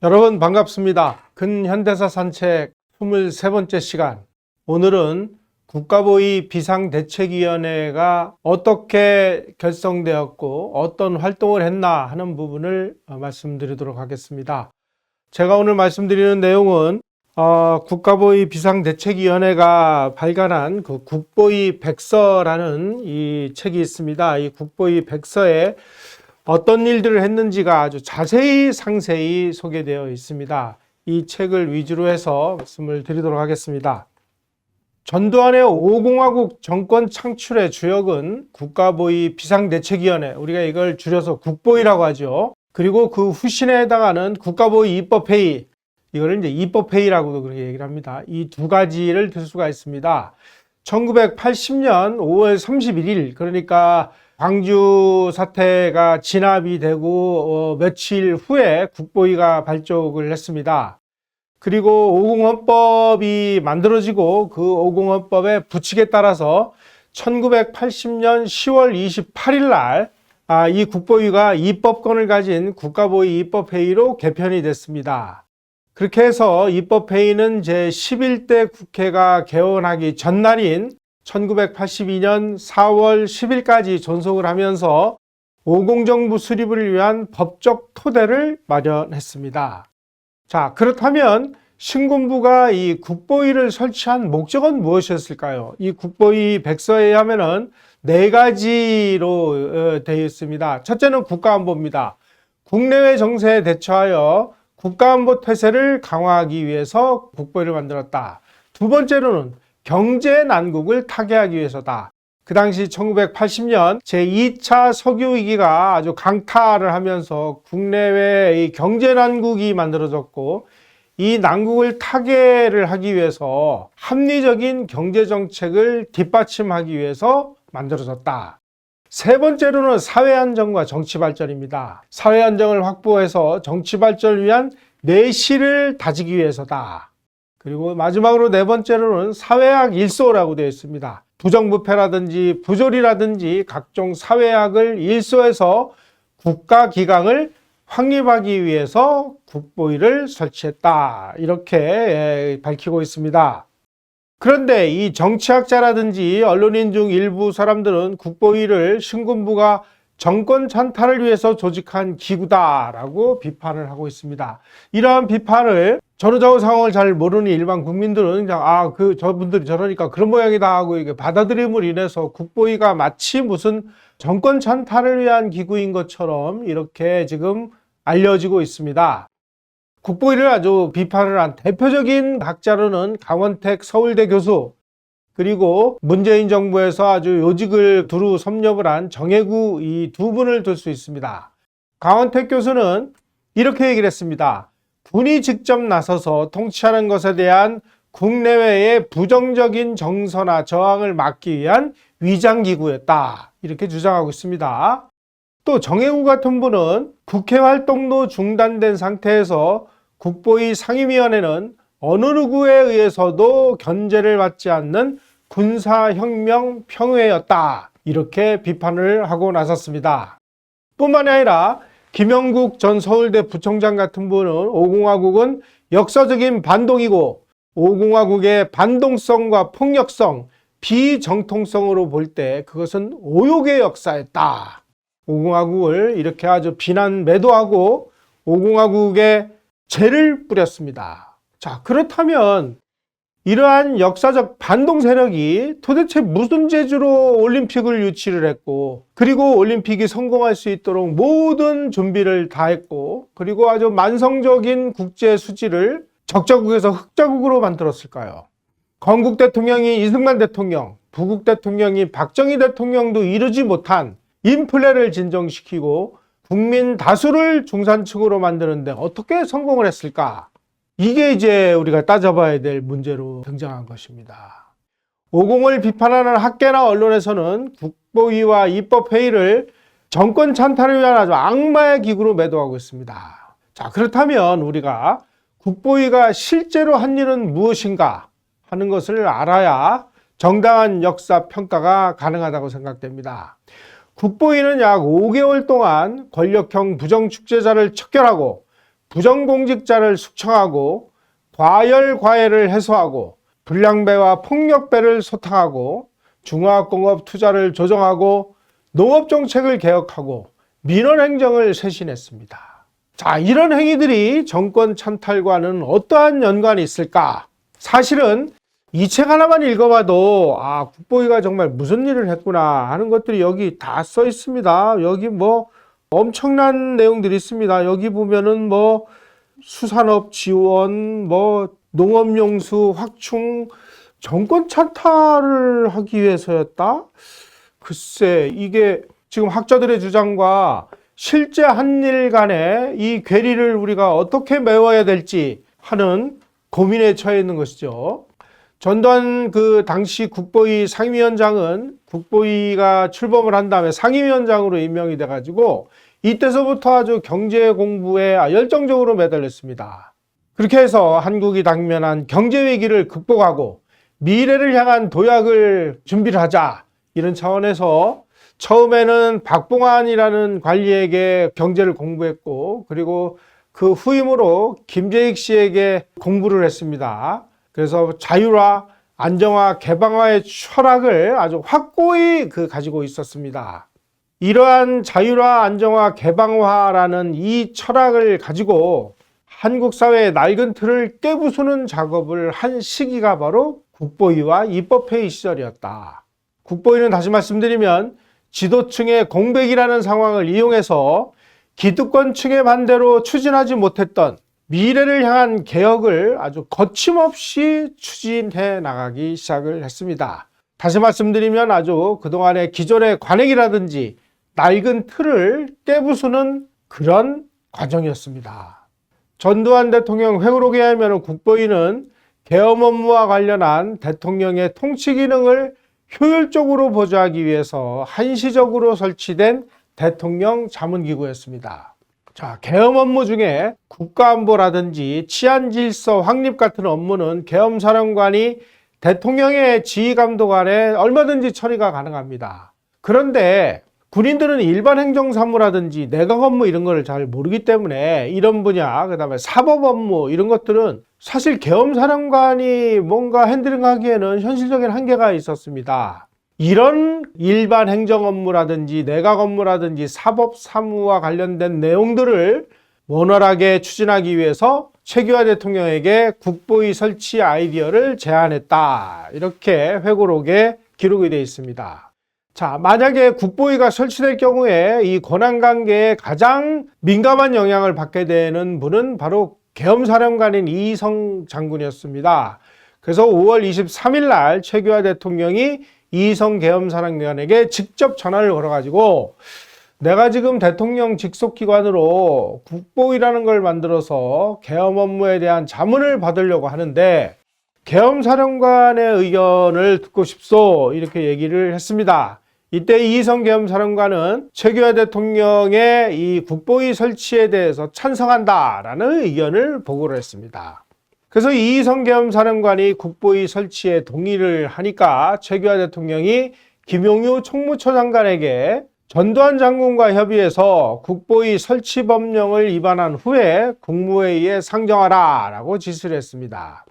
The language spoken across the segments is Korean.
여러분 반갑습니다. 근현대사 산책 23번째 시간. 오늘은 국가보위 비상대책위원회가 어떻게 결성되었고 어떤 활동을 했나 하는 부분을 말씀드리도록 하겠습니다. 제가 오늘 말씀드리는 내용은 국가보위 비상대책위원회가 발간한 그 국보위 백서라는 이 책이 있습니다. 이 국보위 백서에 어떤 일들을 했는지가 아주 자세히 상세히 소개되어 있습니다. 이 책을 위주로 해서 말씀을 드리도록 하겠습니다. 전두환의 5공화국 정권 창출의 주역은 국가보위 비상대책위원회, 우리가 이걸 줄여서 국보위라고 하죠. 그리고 그 후신에 해당하는 국가보위 입법회의, 이거를 이제 입법회의라고도 그렇게 얘기를 합니다. 이 두 가지를 들 수가 있습니다. 1980년 5월 31일, 그러니까 광주 사태가 진압이 되고 며칠 후에 국보위가 발족을 했습니다. 그리고 5공헌법이 만들어지고 그 5공헌법의 부칙에 따라서 1980년 10월 28일 날 이 국보위가 입법권을 가진 국가보위 입법회의로 개편이 됐습니다. 그렇게 해서 입법회의는 제11대 국회가 개원하기 전날인 1982년 4월 10일까지 존속을 하면서 5공정부 수립을 위한 법적 토대를 마련했습니다. 자, 그렇다면 신군부가 이 국보위를 설치한 목적은 무엇이었을까요? 이 국보위 백서에 의하면은 네 가지로 되어 있습니다. 첫째는 국가안보입니다. 국내외 정세에 대처하여 국가안보 태세를 강화하기 위해서 국보위를 만들었다. 두 번째로는 경제 난국을 타개하기 위해서다. 그 당시 1980년 제2차 석유 위기가 아주 강타를 하면서 국내외의 경제 난국이 만들어졌고, 이 난국을 타개를 하기 위해서 합리적인 경제 정책을 뒷받침하기 위해서 만들어졌다. 세 번째로는 사회 안정과 정치 발전입니다. 사회 안정을 확보해서 정치 발전을 위한 내실을 다지기 위해서다. 그리고 마지막으로 네 번째로는 사회학 일소라고 되어 있습니다. 부정부패라든지 부조리라든지 각종 사회학을 일소해서 국가기강을 확립하기 위해서 국보위를 설치했다. 이렇게 밝히고 있습니다. 그런데 이 정치학자라든지 언론인 중 일부 사람들은 국보위를 신군부가 정권 찬탈을 위해서 조직한 기구다라고 비판을 하고 있습니다. 이러한 비판을 전후좌우 상황을 잘 모르는 일반 국민들은 그냥 저분들이 저러니까 그런 모양이다 하고 이게 받아들임으로 인해서 국보위가 마치 무슨 정권 찬탈을 위한 기구인 것처럼 이렇게 지금 알려지고 있습니다. 국보위를 아주 비판을 한 대표적인 학자로는 강원택 서울대 교수, 그리고 문재인 정부에서 아주 요직을 두루 섭렵을 한 정혜구, 이 두 분을 들 수 있습니다. 강원택 교수는 이렇게 얘기를 했습니다. 군이 직접 나서서 통치하는 것에 대한 국내외의 부정적인 정서나 저항을 막기 위한 위장기구였다. 이렇게 주장하고 있습니다. 또 정혜구 같은 분은 국회 활동도 중단된 상태에서 국보위 상임위원회는 어느 누구에 의해서도 견제를 받지 않는 군사혁명 평회였다. 이렇게 비판을 하고 나섰습니다. 뿐만 아니라 김영국 전 서울대 부총장 같은 분은 5공화국은 역사적인 반동이고 5공화국의 반동성과 폭력성, 비정통성으로 볼 때 그것은 오욕의 역사였다. 5공화국을 이렇게 아주 비난 매도하고 5공화국에 죄를 뿌렸습니다. 자, 그렇다면 이러한 역사적 반동 세력이 도대체 무슨 재주로 올림픽을 유치를 했고, 그리고 올림픽이 성공할 수 있도록 모든 준비를 다 했고, 그리고 아주 만성적인 국제 수지를 적자국에서 흑자국으로 만들었을까요? 건국 대통령이 이승만 대통령, 부국 대통령이 박정희 대통령도 이루지 못한 인플레를 진정시키고 국민 다수를 중산층으로 만드는데 어떻게 성공을 했을까? 이게 이제 우리가 따져봐야 될 문제로 등장한 것입니다. 5공을 비판하는 학계나 언론에서는 국보위와 입법회의를 정권 찬탈을 위한 아주 악마의 기구로 매도하고 있습니다. 자, 그렇다면 우리가 국보위가 실제로 한 일은 무엇인가 하는 것을 알아야 정당한 역사 평가가 가능하다고 생각됩니다. 국보위는 약 5개월 동안 권력형 부정축제자를 척결하고 부정공직자를 숙청하고 과열과해를 해소하고 불량배와 폭력배를 소탕하고 중화학공업 투자를 조정하고 농업정책을 개혁하고 민원행정을 쇄신했습니다. 자, 이런 행위들이 정권 찬탈과는 어떠한 연관이 있을까? 사실은 이 책 하나만 읽어봐도 국보위가 정말 무슨 일을 했구나 하는 것들이 여기 다 써 있습니다. 여기 뭐 엄청난 내용들이 있습니다. 여기 보면은 뭐 수산업 지원, 뭐 농업용수 확충, 정권 찬탈을 하기 위해서였다? 글쎄, 이게 지금 학자들의 주장과 실제 한 일 간의 이 괴리를 우리가 어떻게 메워야 될지 하는 고민에 처해 있는 것이죠. 전두환 그 당시 국보위 상임위원장은 국보위가 출범을 한 다음에 상임위원장으로 임명이 돼가지고 이때서부터 아주 경제 공부에 열정적으로 매달렸습니다. 그렇게 해서 한국이 당면한 경제 위기를 극복하고 미래를 향한 도약을 준비를 하자, 이런 차원에서 처음에는 박봉환이라는 관리에게 경제를 공부했고, 그리고 그 후임으로 김재익 씨에게 공부를 했습니다. 그래서 자율화, 안정화, 개방화의 철학을 아주 확고히 가지고 있었습니다. 이러한 자율화, 안정화, 개방화라는 이 철학을 가지고 한국 사회의 낡은 틀을 깨부수는 작업을 한 시기가 바로 국보위와 입법회의 시절이었다. 국보위는 다시 말씀드리면 지도층의 공백이라는 상황을 이용해서 기득권층의 반대로 추진하지 못했던 미래를 향한 개혁을 아주 거침없이 추진해 나가기 시작을 했습니다. 다시 말씀드리면 아주 그동안의 기존의 관행이라든지 낡은 틀을 깨부수는 그런 과정이었습니다. 전두환 대통령 회고록에 하면 국보위는 계엄 업무와 관련한 대통령의 통치 기능을 효율적으로 보좌하기 위해서 한시적으로 설치된 대통령 자문기구였습니다. 자, 계엄 업무 중에 국가안보라든지 치안질서 확립 같은 업무는 계엄사령관이 대통령의 지휘감독 아래 얼마든지 처리가 가능합니다. 그런데 군인들은 일반 행정사무라든지 내각 업무 이런 걸 잘 모르기 때문에 이런 분야, 그 다음에 사법 업무 이런 것들은 사실 계엄사령관이 뭔가 핸들링하기에는 현실적인 한계가 있었습니다. 이런 일반 행정 업무라든지 내각 업무라든지 사법 사무와 관련된 내용들을 원활하게 추진하기 위해서 최규하 대통령에게 국보위 설치 아이디어를 제안했다, 이렇게 회고록에 기록이 되어 있습니다. 자, 만약에 국보위가 설치될 경우에 이 권한관계에 가장 민감한 영향을 받게 되는 분은 바로 계엄사령관인 이희성 장군이었습니다. 그래서 5월 23일 날 최규하 대통령이 이희성 계엄사령관에게 직접 전화를 걸어가지고 내가 지금 대통령 직속기관으로 국보위라는 걸 만들어서 계엄 업무에 대한 자문을 받으려고 하는데 계엄사령관의 의견을 듣고 싶소, 이렇게 얘기를 했습니다. 이때 이희성 계엄사령관은 최규하 대통령의 이 국보위 설치에 대해서 찬성한다라는 의견을 보고를 했습니다. 그래서 이희성 계엄사령관이 국보위 설치에 동의를 하니까 최규하 대통령이 김용유 총무처 장관에게 전두환 장군과 협의해서 국보위 설치 법령을 위반한 후에 국무회의에 상정하라 라고 지시를 했습니다.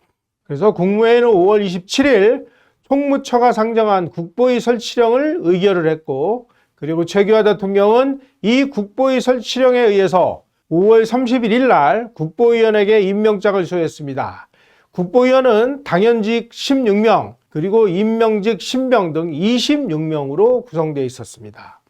그래서 국무회의는 5월 27일 총무처가 상정한 국보위 설치령을 의결을 했고, 그리고 최규하 대통령은 이 국보위 설치령에 의해서 5월 31일 날 국보위원에게 임명장을 수여했습니다. 국보위원은 당연직 16명, 그리고 임명직 신병 등 26명으로 구성되어 있었습니다.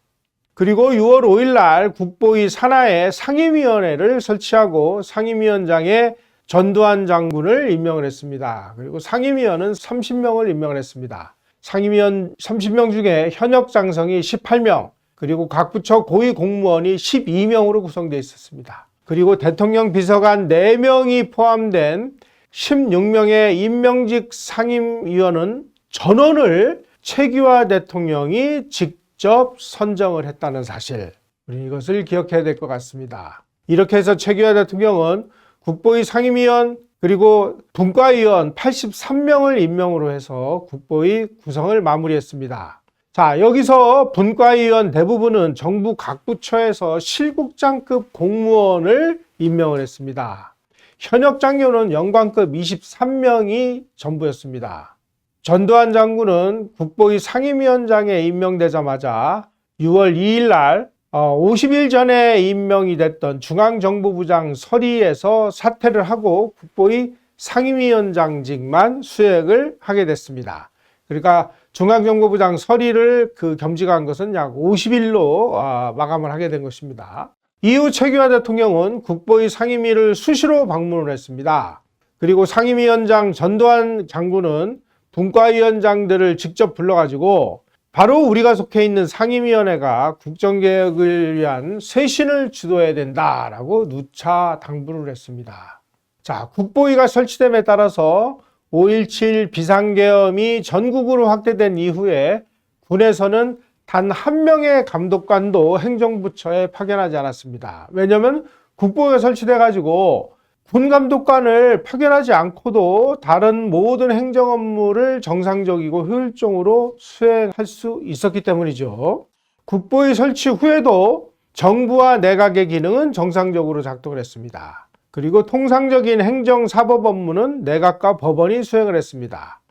그리고 6월 5일 날 국보위 산하에 상임위원회를 설치하고 상임위원장에 전두환 장군을 임명을 했습니다. 그리고 상임위원은 30명을 임명을 했습니다. 상임위원 30명 중에 현역 장성이 18명, 그리고 각 부처 고위 공무원이 12명으로 구성되어 있었습니다. 그리고 대통령 비서관 4명이 포함된 16명의 임명직 상임위원은 전원을 최규하 대통령이 직접 선정을 했다는 사실, 우리 이것을 기억해야 될 것 같습니다. 이렇게 해서 최규하 대통령은 국보위 상임위원 그리고 분과위원 83명을 임명으로 해서 국보위 구성을 마무리했습니다. 자, 여기서 분과위원 대부분은 정부 각 부처에서 실국장급 공무원을 임명을 했습니다. 현역 장교는 영관급 23명이 전부였습니다. 전두환 장군은 국보위 상임위원장에 임명되자마자 6월 2일 날 50일 전에 임명이 됐던 중앙정보부장 서리에서 사퇴를 하고 국보위 상임위원장직만 수행을 하게 됐습니다. 그러니까 중앙정보부장 서리를 겸직한 것은 약 50일로 마감을 하게 된 것입니다. 이후 최규하 대통령은 국보위 상임위를 수시로 방문을 했습니다. 그리고 상임위원장 전두환 장군은 분과위원장들을 직접 불러가지고 바로 우리가 속해 있는 상임위원회가 국정개혁을 위한 쇄신을 주도해야 된다라고 누차 당부를 했습니다. 자, 국보위가 설치됨에 따라서 5.17 비상계엄이 전국으로 확대된 이후에 군에서는 단 한 명의 감독관도 행정부처에 파견하지 않았습니다. 왜냐하면 국보위가 설치돼 가지고 군 감독관을 파견하지 않고도 다른 모든 행정 업무를 정상적이고 효율적으로 수행할 수 있었기 때문이죠. 국보위 설치 후에도 정부와 내각의 기능은 정상적으로 작동을 했습니다. 그리고 통상적인 행정 사법 업무는 내각과 법원이 수행을 했습니다.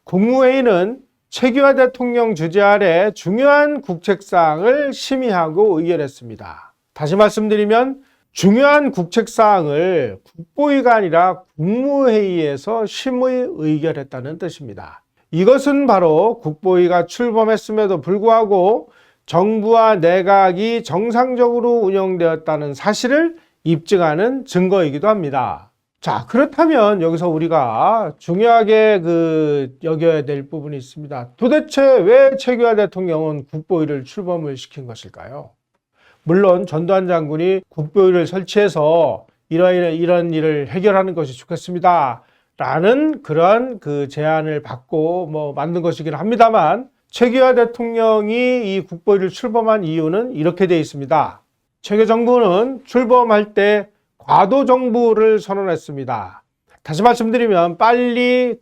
국무회의는 최규하 대통령 주재 아래 중요한 국책사항을 심의하고 의결했습니다. 다시 말씀드리면 중요한 국책사항을 국보위가 아니라 국무회의에서 심의 의결했다는 뜻입니다. 이것은 바로 국보위가 출범했음에도 불구하고 정부와 내각이 정상적으로 운영되었다는 사실을 입증하는 증거이기도 합니다. 자, 그렇다면 여기서 우리가 중요하게 여겨야 될 부분이 있습니다. 도대체 왜 최규하 대통령은 국보위를 출범을 시킨 것일까요? 물론 전두환 장군이 국보위를 설치해서 이런 일을 해결하는 것이 좋겠습니다 라는 그런 제안을 받고 만든 것이긴 합니다만, 최규하 대통령이 이 국보위를 출범한 이유는 이렇게 되어 있습니다. 최규하 정부는 출범할 때 과도정부를 선언했습니다. 다시 말씀드리면 빨리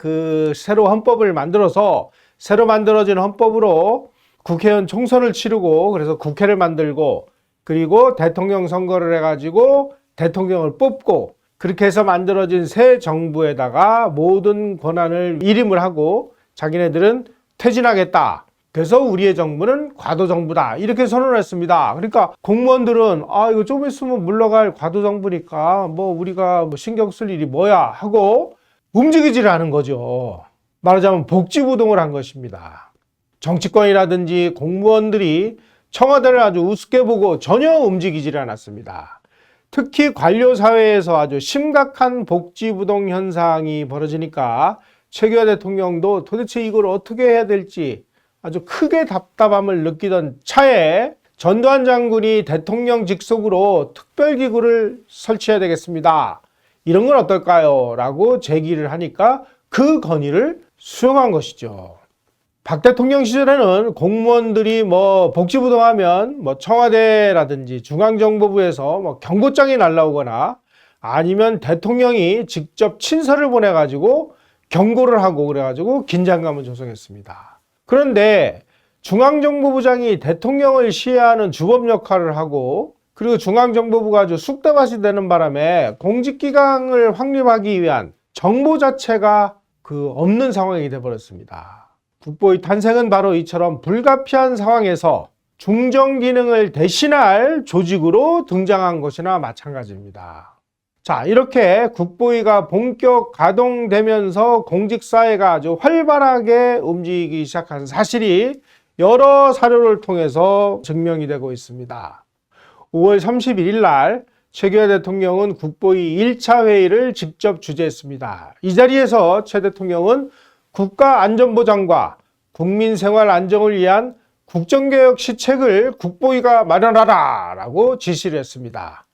새로 헌법을 만들어서 새로 만들어진 헌법으로 국회의원 총선을 치르고 그래서 국회를 만들고 그리고 대통령 선거를 해가지고 대통령을 뽑고 그렇게 해서 만들어진 새 정부에다가 모든 권한을 일임을 하고 자기네들은 퇴진하겠다. 그래서 우리의 정부는 과도정부다. 이렇게 선언을 했습니다. 그러니까 공무원들은 이거 좀 있으면 물러갈 과도정부니까 우리가 신경 쓸 일이 뭐야 하고 움직이질 않은 거죠. 말하자면 복지부동을 한 것입니다. 정치권이라든지 공무원들이 청와대를 아주 우습게 보고 전혀 움직이질 않았습니다. 특히 관료사회에서 아주 심각한 복지부동 현상이 벌어지니까 최규하 대통령도 도대체 이걸 어떻게 해야 될지 아주 크게 답답함을 느끼던 차에 전두환 장군이 대통령 직속으로 특별기구를 설치해야 되겠습니다. 이런 건 어떨까요? 라고 제기를 하니까 그 건의를 수용한 것이죠. 박 대통령 시절에는 공무원들이 복지부동하면 청와대라든지 중앙정보부에서 경고장이 날라오거나 아니면 대통령이 직접 친서를 보내가지고 경고를 하고 그래가지고 긴장감을 조성했습니다. 그런데 중앙정보부장이 대통령을 시해하는 주범 역할을 하고 그리고 중앙정보부가 아주 쑥대밭이 되는 바람에 공직기강을 확립하기 위한 정보 자체가 없는 상황이 되어버렸습니다. 국보위 탄생은 바로 이처럼 불가피한 상황에서 중정 기능을 대신할 조직으로 등장한 것이나 마찬가지입니다. 자, 이렇게 국보위가 본격 가동되면서 공직사회가 아주 활발하게 움직이기 시작한 사실이 여러 사료를 통해서 증명이 되고 있습니다. 5월 31일 날 최규하 대통령은 국보위 1차 회의를 직접 주재했습니다. 이 자리에서 최 대통령은 국가안전보장과 국민생활 안정을 위한 국정개혁 시책을 국보위가 마련하라 라고 지시를 했습니다.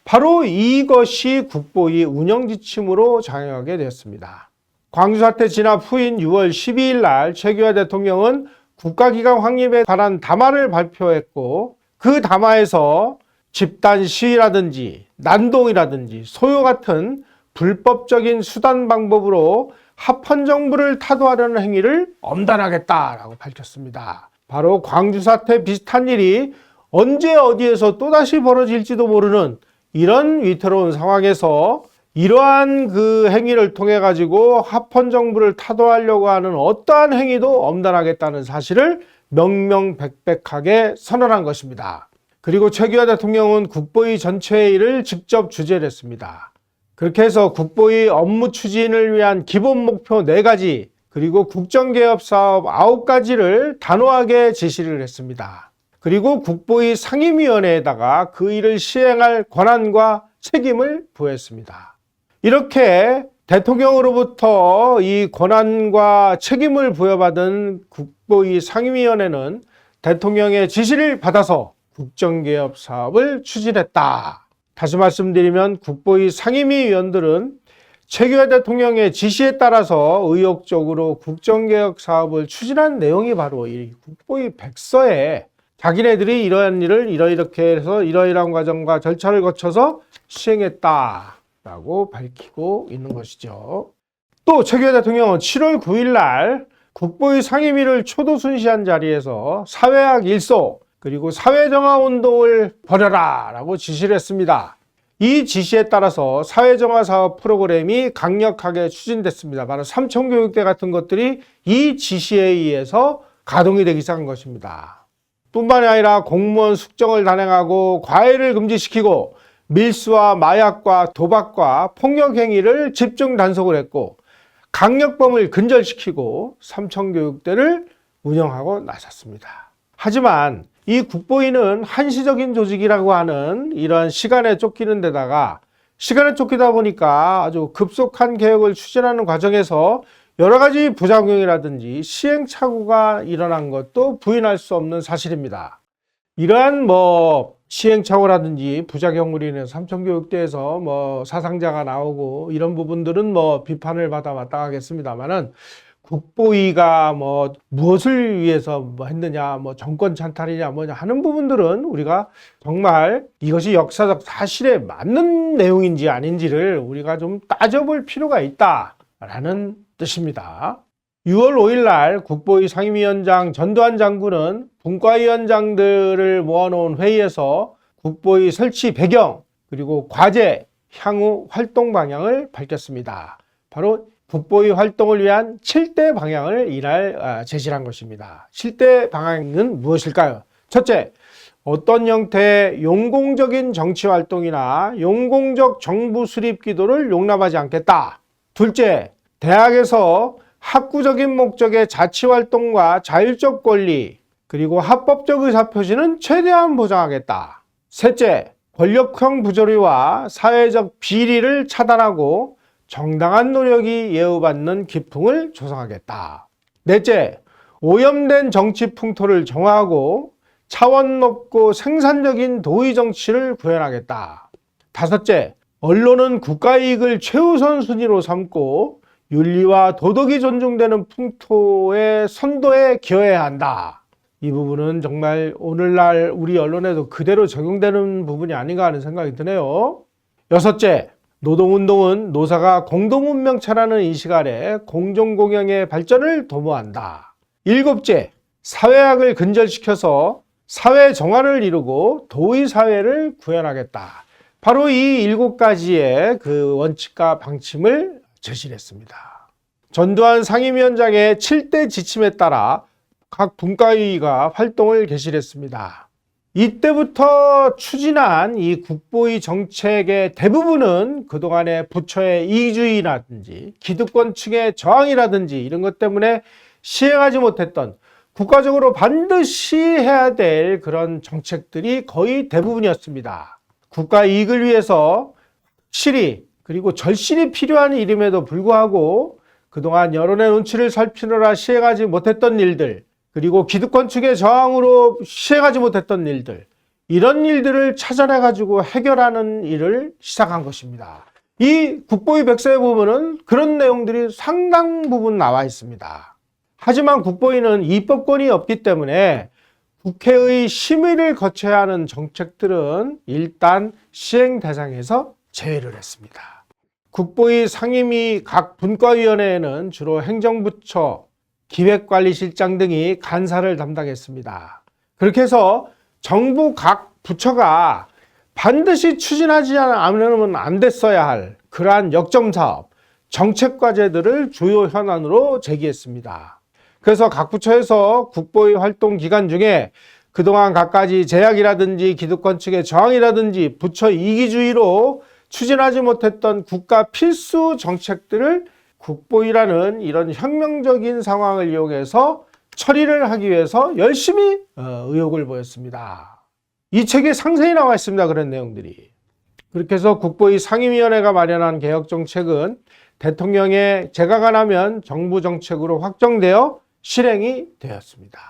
바로 이것이 국보위 운영지침으로 작용하게 되었습니다. 광주사태 진압 후인 6월 12일 날 최규하 대통령은 국가기관 확립에 관한 담화를 발표했고 그 담화에서 집단 시위라든지 난동이라든지 소요 같은 불법적인 수단 방법으로 합헌정부를 타도하려는 행위를 엄단하겠다라고 밝혔습니다. 바로 광주사태 비슷한 일이 언제 어디에서 또다시 벌어질지도 모르는 이런 위태로운 상황에서 이러한 그 행위를 통해 가지고 합헌 정부를 타도하려고 하는 어떠한 행위도 엄단하겠다는 사실을 명명백백하게 선언한 것입니다. 그리고 최규하 대통령은 국보위 전체회의를 직접 주재를 했습니다. 그렇게 해서 국보위 업무 추진을 위한 기본 목표 4가지 그리고 국정개혁 사업 9가지를 단호하게 제시를 했습니다. 그리고 국보위 상임위원회에다가 그 일을 시행할 권한과 책임을 부여했습니다. 이렇게 대통령으로부터 이 권한과 책임을 부여받은 국보위 상임위원회는 대통령의 지시를 받아서 국정개혁 사업을 추진했다. 다시 말씀드리면 국보위 상임위 위원들은 최규하 대통령의 지시에 따라서 의욕적으로 국정개혁 사업을 추진한 내용이 바로 이 국보위 백서에 자기네들이 이러한 일을 이렇게 해서 이러이러한 과정과 절차를 거쳐서 시행했다라고 밝히고 있는 것이죠. 또 최규하 대통령은 7월 9일 날 국보위 상임위를 초도순시한 자리에서 사회학 일소 그리고 사회정화운동을 벌여라 라고 지시를 했습니다. 이 지시에 따라서 사회정화 사업 프로그램이 강력하게 추진됐습니다. 바로 삼청교육대 같은 것들이 이 지시에 의해서 가동이 되기 시작한 것입니다. 뿐만이 아니라 공무원 숙정을 단행하고 과외를 금지시키고 밀수와 마약과 도박과 폭력 행위를 집중 단속을 했고 강력범을 근절시키고 삼청교육대를 운영하고 나섰습니다. 하지만 이 국보위는 한시적인 조직이라고 하는 이러한 시간에 쫓기는 데다가 시간에 쫓기다 보니까 아주 급속한 개혁을 추진하는 과정에서 여러 가지 부작용이라든지 시행착오가 일어난 것도 부인할 수 없는 사실입니다. 이러한 시행착오라든지 부작용으로 인해서 삼청교육대에서 사상자가 나오고 이런 부분들은 비판을 받아 마땅하겠습니다만은 국보위가 무엇을 위해서 했느냐, 정권 찬탈이냐, 하는 부분들은 우리가 정말 이것이 역사적 사실에 맞는 내용인지 아닌지를 우리가 좀 따져볼 필요가 있다라는 뜻입니다. 6월 5일 날 국보위 상임위원장 전두환 장군은 분과위원장들을 모아놓은 회의에서 국보위 설치 배경 그리고 과제, 향후 활동 방향을 밝혔습니다. 바로 국보위 활동을 위한 7대 방향을 이날 제시한 것입니다. 7대 방향은 무엇일까요? 첫째, 어떤 형태의 용공적인 정치활동이나 용공적 정부 수립 기도를 용납하지 않겠다. 둘째, 대학에서 학구적인 목적의 자치활동과 자율적 권리 그리고 합법적 의사표시는 최대한 보장하겠다. 셋째, 권력형 부조리와 사회적 비리를 차단하고 정당한 노력이 예우받는 기풍을 조성하겠다. 넷째, 오염된 정치 풍토를 정화하고 차원 높고 생산적인 도의 정치를 구현하겠다. 다섯째, 언론은 국가이익을 최우선 순위로 삼고 윤리와 도덕이 존중되는 풍토의 선도에 기여해야 한다. 이 부분은 정말 오늘날 우리 언론에도 그대로 적용되는 부분이 아닌가 하는 생각이 드네요. 여섯째, 노동운동은 노사가 공동운명체라는 인식 아래 공정공영의 발전을 도모한다. 일곱째, 사회학을 근절시켜서 사회정화를 이루고 도의사회를 구현하겠다. 바로 이 7가지의 그 원칙과 방침을 제시를 했습니다. 전두환 상임위원장의 7대 지침에 따라 각 분과위가 활동을 개시를 했습니다. 이때부터 추진한 이 국보위 정책의 대부분은 그동안의 부처의 이주의라든지 기득권층의 저항이라든지 이런 것 때문에 시행하지 못했던 국가적으로 반드시 해야 될 그런 정책들이 거의 대부분이었습니다. 국가 이익을 위해서 확실히 그리고 절실히 필요한 일임에도 불구하고 그동안 여론의 눈치를 살피느라 시행하지 못했던 일들 그리고 기득권 측의 저항으로 시행하지 못했던 일들 이런 일들을 찾아내가지고 해결하는 일을 시작한 것입니다. 이 국보위 백서에 보면은 그런 내용들이 상당 부분 나와 있습니다. 하지만 국보위는 입법권이 없기 때문에 국회의 심의를 거쳐야 하는 정책들은 일단 시행 대상에서 제외를 했습니다. 국보위 상임위 각 분과위원회에는 주로 행정부처, 기획관리실장 등이 간사를 담당했습니다. 그렇게 해서 정부 각 부처가 반드시 추진하지 않으면 안 됐어야 할 그러한 역점사업, 정책과제들을 주요 현안으로 제기했습니다. 그래서 각 부처에서 국보위 활동 기간 중에 그동안 갖가지 제약이라든지 기득권 측의 저항이라든지 부처 이기주의로 추진하지 못했던 국가 필수 정책들을 국보위라는 이런 혁명적인 상황을 이용해서 처리를 하기 위해서 열심히 의욕을 보였습니다. 이 책에 상세히 나와 있습니다. 그런 내용들이. 그렇게 해서 국보위 상임위원회가 마련한 개혁정책은 대통령의 재가가 나면 정부 정책으로 확정되어 실행이 되었습니다.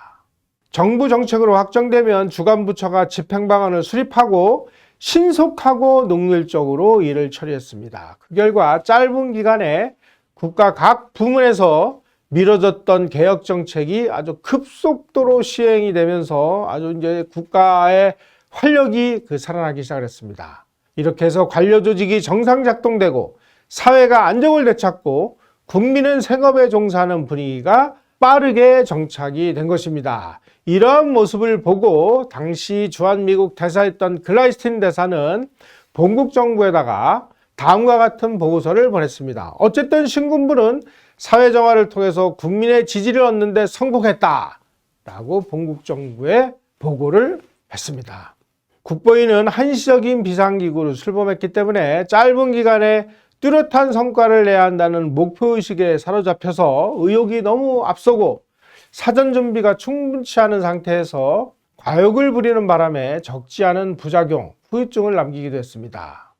정부 정책으로 확정되면 주관 부처가 집행 방안을 수립하고 신속하고 능률적으로 일을 처리했습니다. 그 결과 짧은 기간에 국가 각 부문에서 미뤄졌던 개혁 정책이 아주 급속도로 시행이 되면서 아주 이제 국가의 활력이 살아나기 시작했습니다. 이렇게 해서 관료 조직이 정상 작동되고 사회가 안정을 되찾고 국민은 생업에 종사하는 분위기가 빠르게 정착이 된 것입니다. 이러한 모습을 보고 당시 주한미국 대사였던 글라이스틴 대사는 본국 정부에다가 다음과 같은 보고서를 보냈습니다. 어쨌든 신군부는 사회정화를 통해서 국민의 지지를 얻는 데 성공했다 라고 본국 정부에 보고를 했습니다. 국보위는 한시적인 비상기구로 출범했기 때문에 짧은 기간에 뚜렷한 성과를 내야 한다는 목표의식에 사로잡혀서 의욕이 너무 앞서고 사전 준비가 충분치 않은 상태에서 과욕을 부리는 바람에 적지 않은 부작용, 후유증을 남기기도 했습니다.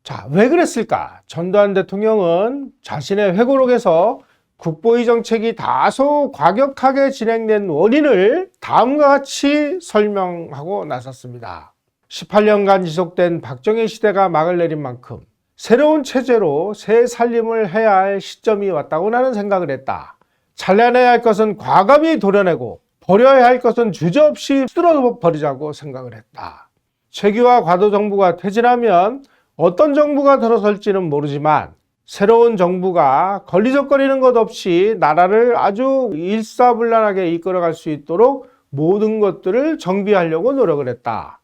자, 왜 그랬을까? 전두환 대통령은 자신의 회고록에서 국보위 정책이 다소 과격하게 진행된 원인을 다음과 같이 설명하고 나섰습니다. 18년간 지속된 박정희 시대가 막을 내린 만큼 새로운 체제로 새 살림을 해야 할 시점이 왔다고 나는 생각을 했다. 잘라내야 할 것은 과감히 도려내고 버려야 할 것은 주저없이 쓸어버리자고 생각을 했다. 최규하 과도 정부가 퇴진하면 어떤 정부가 들어설지는 모르지만 새로운 정부가 걸리적거리는 것 없이 나라를 아주 일사불란하게 이끌어갈 수 있도록 모든 것들을 정비하려고 노력을 했다.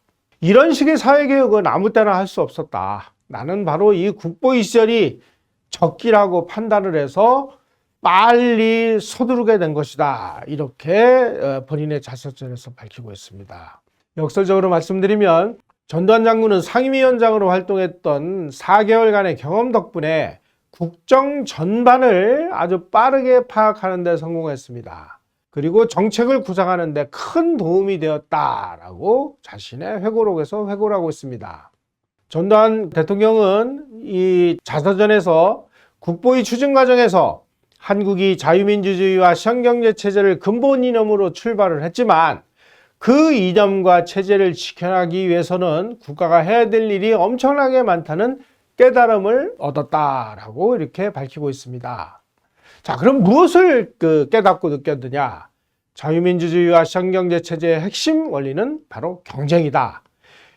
이런 식의 사회개혁은 아무 때나 할 수 없었다. 나는 바로 이 국보위 시절이 적기라고 판단을 해서 빨리 서두르게 된 것이다. 이렇게 본인의 자서전에서 밝히고 있습니다. 역설적으로 말씀드리면 전두환 장군은 상임위원장으로 활동했던 4개월간의 경험 덕분에 국정 전반을 아주 빠르게 파악하는 데 성공했습니다. 그리고 정책을 구상하는 데 큰 도움이 되었다라고 자신의 회고록에서 회고를 하고 있습니다. 전두환 대통령은 이 자서전에서 국보위 추진 과정에서 한국이 자유민주주의와 시장경제체제를 근본 이념으로 출발을 했지만 그 이념과 체제를 지켜나가기 위해서는 국가가 해야 될 일이 엄청나게 많다는 깨달음을 얻었다라고 이렇게 밝히고 있습니다. 자, 그럼 무엇을 깨닫고 느꼈느냐? 자유민주주의와 시장경제체제의 핵심 원리는 바로 경쟁이다.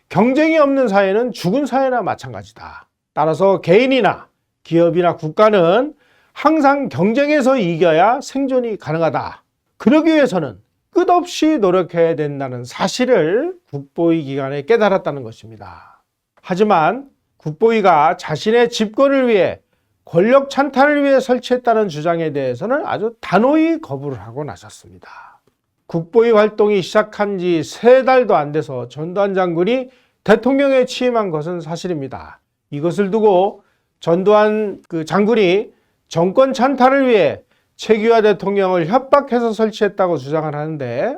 경쟁이 없는 사회는 죽은 사회나 마찬가지다. 따라서 개인이나 기업이나 국가는 항상 경쟁에서 이겨야 생존이 가능하다. 그러기 위해서는 끝없이 노력해야 된다는 사실을 국보위 기간에 깨달았다는 것입니다. 하지만 국보위가 자신의 집권을 위해 권력 찬탈을 위해 설치했다는 주장에 대해서는 아주 단호히 거부를 하고 나섰습니다. 국보위 활동이 시작한 지 3달도 안 돼서 전두환 장군이 대통령에 취임한 것은 사실입니다. 이것을 두고 전두환 장군이 정권 찬탈을 위해 최규하 대통령을 협박해서 설치했다고 주장을 하는데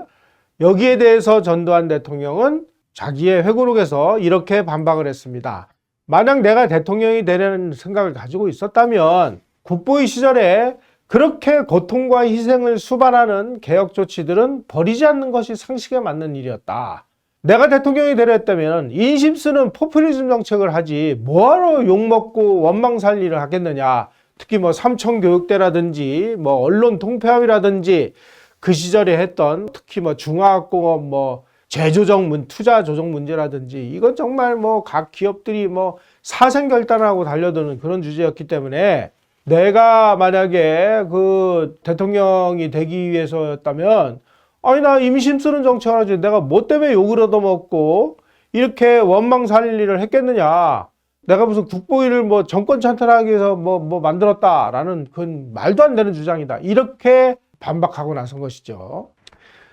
여기에 대해서 전두환 대통령은 자기의 회고록에서 이렇게 반박을 했습니다. 만약 내가 대통령이 되려는 생각을 가지고 있었다면 국보위 시절에 그렇게 고통과 희생을 수반하는 개혁 조치들은 버리지 않는 것이 상식에 맞는 일이었다. 내가 대통령이 되려 했다면 인심 쓰는 포퓰리즘 정책을 하지 뭐하러 욕먹고 원망살 일을 하겠느냐. 특히 삼청교육대라든지 언론 통폐합이라든지 그 시절에 했던 특히 중화학공업 재조정 투자 조정 문제라든지 이건 정말 각 기업들이 사생결단하고 달려드는 그런 주제였기 때문에 내가 만약에 대통령이 되기 위해서였다면 아니 나 임심 쓰는 정책을 하지 내가 뭐 때문에 욕을 얻어먹고 이렇게 원망살리를 했겠느냐. 내가 무슨 국보위를 뭐 정권 찬탈하기 위해서 뭐 만들었다라는 그건 말도 안 되는 주장이다. 이렇게 반박하고 나선 것이죠.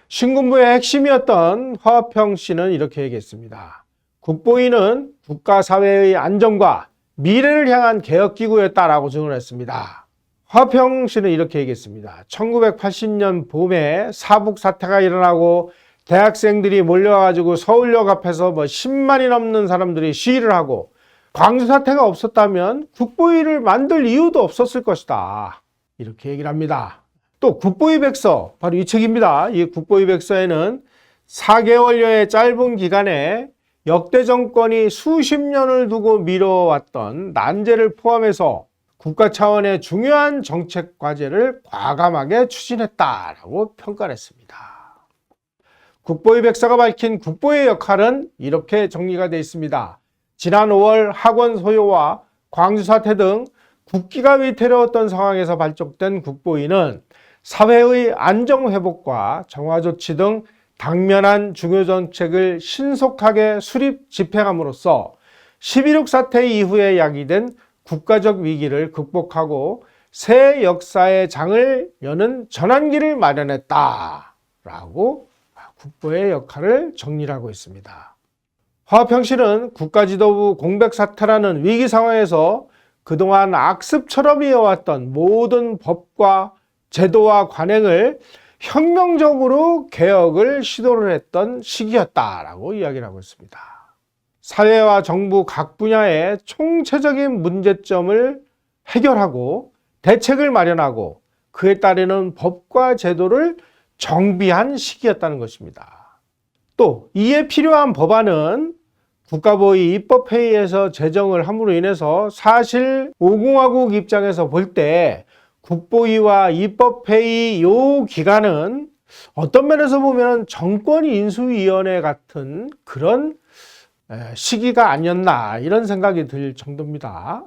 신군부의 핵심이었던 화평 씨는 이렇게 얘기했습니다. 국보위는 국가사회의 안정과 미래를 향한 개혁기구였다라고 증언했습니다. 화평 씨는 이렇게 얘기했습니다. 1980년 봄에 사북 사태가 일어나고 대학생들이 몰려와가지고 서울역 앞에서 10만이 넘는 사람들이 시위를 하고 광주 사태가 없었다면 국보위를 만들 이유도 없었을 것이다. 이렇게 얘기를 합니다. 또 국보위 백서, 바로 이 책입니다. 이 국보위 백서에는 4개월여의 짧은 기간에 역대 정권이 수십 년을 두고 미뤄왔던 난제를 포함해서 국가 차원의 중요한 정책 과제를 과감하게 추진했다라고 평가를 했습니다. 국보위 백서가 밝힌 국보의 역할은 이렇게 정리가 되어 있습니다. 지난 5월 학원 소요와 광주 사태 등 국기가 위태로웠던 상황에서 발족된 국보위는 사회의 안정 회복과 정화 조치 등 당면한 중요 정책을 신속하게 수립 집행함으로써 11.6 사태 이후에 야기된 국가적 위기를 극복하고 새 역사의 장을 여는 전환기를 마련했다라고 국보의 역할을 정리하고 있습니다. 화평 씨는 국가지도부 공백 사태라는 위기 상황에서 그동안 악습처럼 이어왔던 모든 법과 제도와 관행을 혁명적으로 개혁을 시도를 했던 시기였다라고 이야기를 하고 있습니다. 사회와 정부 각 분야의 총체적인 문제점을 해결하고 대책을 마련하고 그에 따르는 법과 제도를 정비한 시기였다는 것입니다. 또 이에 필요한 법안은 국가보위 입법회의에서 제정을 함으로 인해서 사실 5공화국 입장에서 볼 때 국보위와 입법회의 요 기간은 어떤 면에서 보면 정권인수위원회 같은 그런 시기가 아니었나 이런 생각이 들 정도입니다.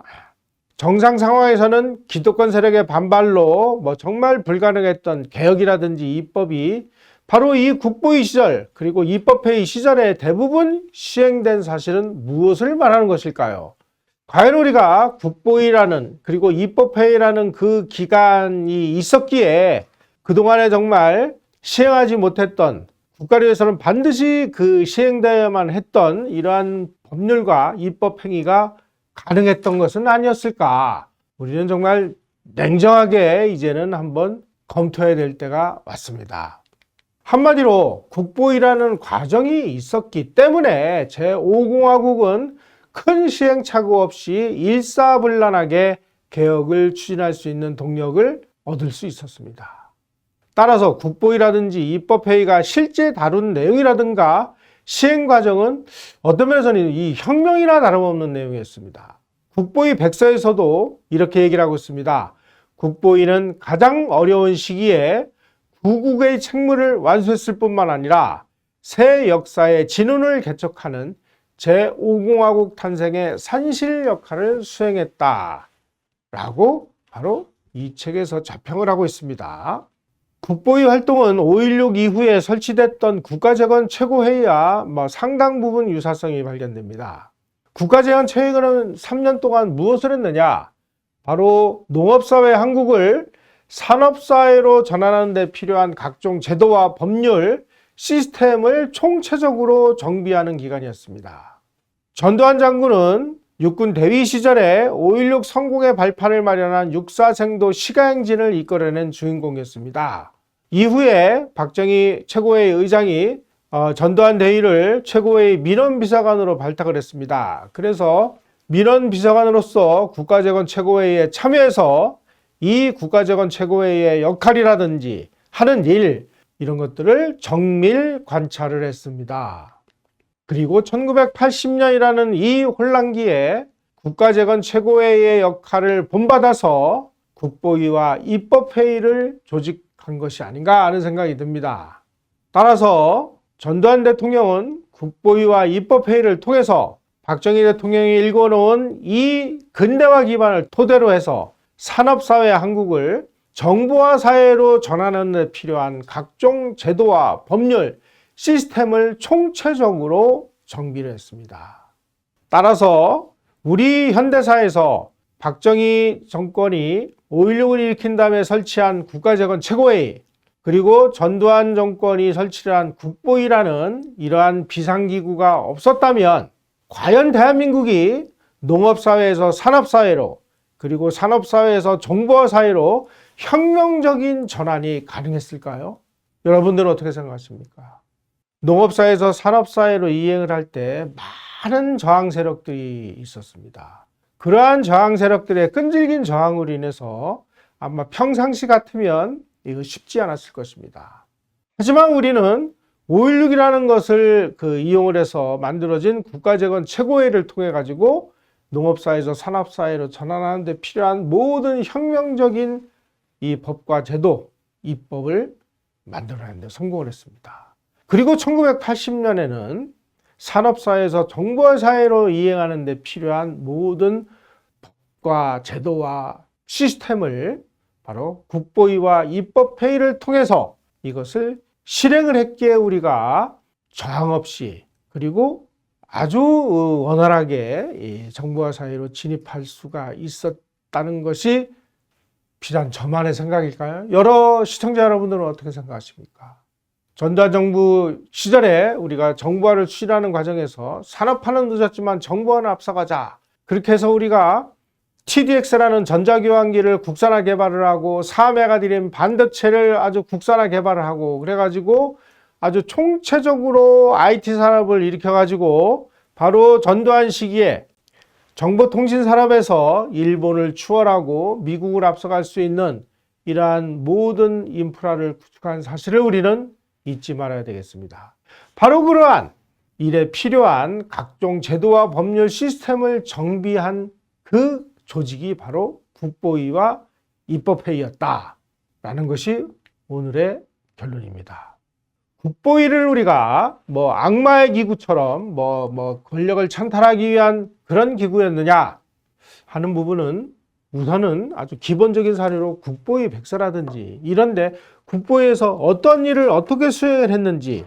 정상 상황에서는 기득권 세력의 반발로 정말 불가능했던 개혁이라든지 입법이 바로 이 국보위 시절 그리고 입법회의 시절에 대부분 시행된 사실은 무엇을 말하는 것일까요? 과연 우리가 국보위라는 그리고 입법회의라는 그 기간이 있었기에 그동안에 정말 시행하지 못했던 국가를 위해서는 반드시 그 시행되어야만 했던 이러한 법률과 입법행위가 가능했던 것은 아니었을까? 우리는 정말 냉정하게 이제는 한번 검토해야 될 때가 왔습니다. 한마디로 국보위라는 과정이 있었기 때문에 제5공화국은 큰 시행착오 없이 일사불란하게 개혁을 추진할 수 있는 동력을 얻을 수 있었습니다. 따라서 국보위라든지 입법회의가 실제 다룬 내용이라든가 시행 과정은 어떤 면에서는 이 혁명이나 다름없는 내용이었습니다. 국보위 백서에서도 이렇게 얘기를 하고 있습니다. 국보위는 가장 어려운 시기에 구국의 책무를 완수했을 뿐만 아니라 새 역사의 진운을 개척하는 제5공화국 탄생의 산실 역할을 수행했다 라고 바로 이 책에서 자평을 하고 있습니다. 국보위 활동은 5.16 이후에 설치됐던 국가재건 최고회의와 상당 부분 유사성이 발견됩니다. 국가재건 최고회의는 3년 동안 무엇을 했느냐? 바로 농업사회 한국을 산업사회로 전환하는 데 필요한 각종 제도와 법률, 시스템을 총체적으로 정비하는 기간이었습니다. 전두환 장군은 육군 대위 시절에 5.16 성공의 발판을 마련한 육사생도 시가행진을 이끌어낸 주인공이었습니다. 이후에 박정희 최고회의 의장이 전두환 대위를 최고회의 민원비서관으로 발탁을 했습니다. 그래서 민원비서관으로서 국가재건 최고회의에 참여해서 이 국가재건 최고회의의 역할이라든지 하는 일 이런 것들을 정밀 관찰을 했습니다. 그리고 1980년이라는 이 혼란기에 국가재건 최고회의의 역할을 본받아서 국보위와 입법회의를 조직한 것이 아닌가 하는 생각이 듭니다. 따라서 전두환 대통령은 국보위와 입법회의를 통해서 박정희 대통령이 일궈놓은 이 근대화 기반을 토대로 해서 산업사회 한국을 정보화 사회로 전환하는 데 필요한 각종 제도와 법률, 시스템을 총체적으로 정비를 했습니다. 따라서 우리 현대사에서 박정희 정권이 5.16을 일으킨 다음에 설치한 국가재건 최고회의, 그리고 전두환 정권이 설치한 국보위라는 이러한 비상기구가 없었다면 과연 대한민국이 농업사회에서 산업사회로, 그리고 산업사회에서 정보화사회로 혁명적인 전환이 가능했을까요? 여러분들은 어떻게 생각하십니까? 농업사회에서 산업사회로 이행을 할 때 많은 저항 세력들이 있었습니다. 그러한 저항 세력들의 끈질긴 저항으로 인해서 아마 평상시 같으면 이거 쉽지 않았을 것입니다. 하지만 우리는 5.16이라는 것을 이용을 해서 만들어진 국가재건 최고회의를 통해 가지고 농업사회에서 산업사회로 전환하는 데 필요한 모든 혁명적인 이 법과 제도, 입법을 만들어내는 데 성공을 했습니다. 그리고 1980년에는 산업사회에서 정보화사회로 이행하는 데 필요한 모든 법과 제도와 시스템을 바로 국보위와 입법회의를 통해서 이것을 실행을 했기에 우리가 저항 없이, 그리고 아주 원활하게 정보화 사회로 진입할 수가 있었다는 것이 비단 저만의 생각일까요? 여러 시청자 여러분들은 어떻게 생각하십니까? 전두환 정부 시절에 우리가 정보화를 추진하는 과정에서 산업화는 늦었지만 정보화는 앞서가자, 그렇게 해서 우리가 TDX라는 전자교환기를 국산화 개발을 하고 4메가드램 반도체를 아주 국산화 개발을 하고, 그래가지고 아주 총체적으로 IT 산업을 일으켜가지고 바로 전두환 시기에 정보통신 산업에서 일본을 추월하고 미국을 앞서갈 수 있는 이러한 모든 인프라를 구축한 사실을 우리는 잊지 말아야 되겠습니다. 바로 그러한 일에 필요한 각종 제도와 법률 시스템을 정비한 그 조직이 바로 국보위와 입법회의였다라는 것이 오늘의 결론입니다. 국보위를 우리가 악마의 기구처럼 권력을 찬탈하기 위한 그런 기구였느냐 하는 부분은 우선은 아주 기본적인 사례로 국보위 백서라든지 이런데 국보위에서 어떤 일을 어떻게 수행을 했는지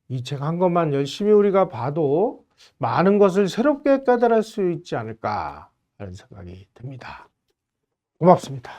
이 책 한 것만 열심히 우리가 봐도 많은 것을 새롭게 깨달을 수 있지 않을까 하는 생각이 듭니다. 고맙습니다.